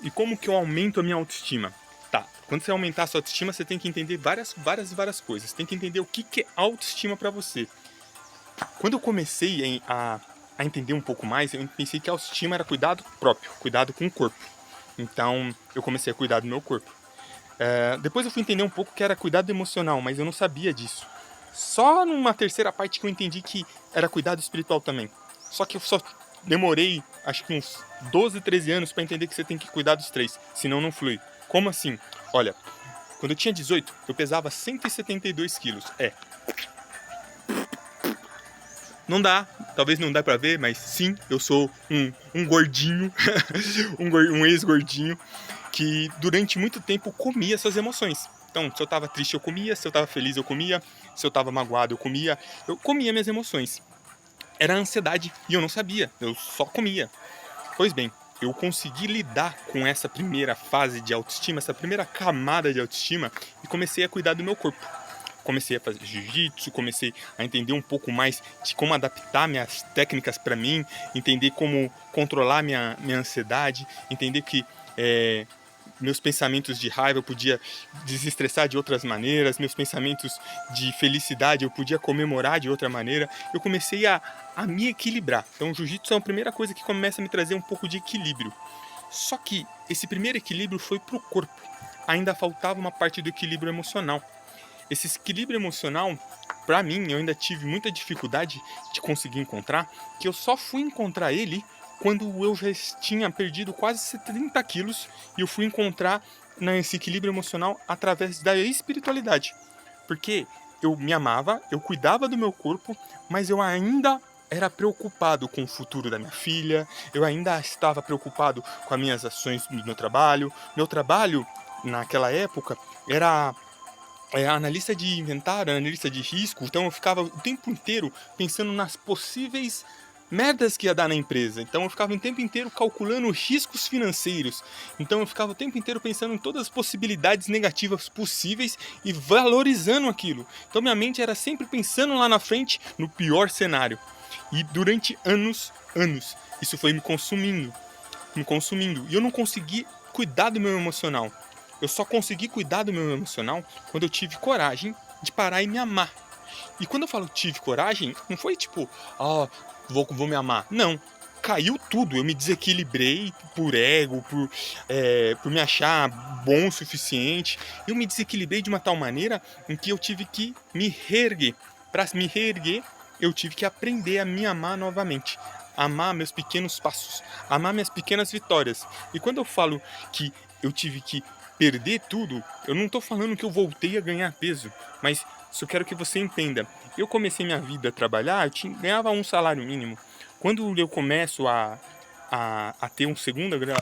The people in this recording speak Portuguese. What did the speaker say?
E como que eu aumento a minha autoestima? Tá, quando você aumentar a sua autoestima, você tem que entender várias coisas. Tem que entender o que é autoestima pra você. Quando eu comecei a entender um pouco mais, eu pensei que a autoestima era cuidado próprio, cuidado com o corpo. Então, eu comecei a cuidar do meu corpo. Depois eu fui entender um pouco que era cuidado emocional, mas eu não sabia disso. Só numa terceira parte que eu entendi que era cuidado espiritual também. Só que eu só demorei, acho que uns 12, 13 anos para entender que você tem que cuidar dos três, senão não flui. Como assim? Olha, quando eu tinha 18, eu pesava 172 quilos. Não dá, talvez não dá pra ver, mas sim, eu sou um gordinho, um ex-gordinho, que durante muito tempo comia essas emoções. Então, se eu tava triste, eu comia, se eu tava feliz, eu comia, se eu tava magoado, eu comia minhas emoções. Era ansiedade e eu não sabia, eu só comia. Pois bem, eu consegui lidar com essa primeira fase de autoestima, essa primeira camada de autoestima e comecei a cuidar do meu corpo. Comecei a fazer jiu-jitsu, comecei a entender um pouco mais de como adaptar minhas técnicas para mim, entender como controlar minha ansiedade, entender que meus pensamentos de raiva eu podia desestressar de outras maneiras, meus pensamentos de felicidade eu podia comemorar de outra maneira. Eu comecei a me equilibrar. Então o jiu-jitsu é a primeira coisa que começa a me trazer um pouco de equilíbrio. Só que esse primeiro equilíbrio foi pro corpo. Ainda faltava uma parte do equilíbrio emocional. Esse equilíbrio emocional, para mim, eu ainda tive muita dificuldade de conseguir encontrar, que eu só fui encontrar ele quando eu já tinha perdido quase 30 quilos e eu fui encontrar esse equilíbrio emocional através da espiritualidade. Porque eu me amava, eu cuidava do meu corpo, mas eu ainda era preocupado com o futuro da minha filha, eu ainda estava preocupado com as minhas ações no meu trabalho. Meu trabalho, naquela época, era analista de inventário, analista de risco, então eu ficava o tempo inteiro pensando nas possíveis merdas que ia dar na empresa. Então eu ficava o tempo inteiro calculando riscos financeiros. Então eu ficava o tempo inteiro pensando em todas as possibilidades negativas possíveis e valorizando aquilo. Então minha mente era sempre pensando lá na frente no pior cenário. E durante anos, isso foi me consumindo. E eu não consegui cuidar do meu emocional. Eu só consegui cuidar do meu emocional quando eu tive coragem de parar e me amar. E quando eu falo tive coragem, não foi tipo, vou me amar. Não. Caiu tudo, eu me desequilibrei por ego, por me achar bom o suficiente. Eu me desequilibrei de uma tal maneira em que eu tive que me reerguer. Para me reerguer, eu tive que aprender a me amar novamente. Amar meus pequenos passos, amar minhas pequenas vitórias. E quando eu falo que eu tive que perder tudo, eu não tô falando que eu voltei a ganhar peso, mas só quero que você entenda. Eu comecei minha vida a trabalhar, ganhava um salário mínimo. Quando eu começo a ter um segundo grau.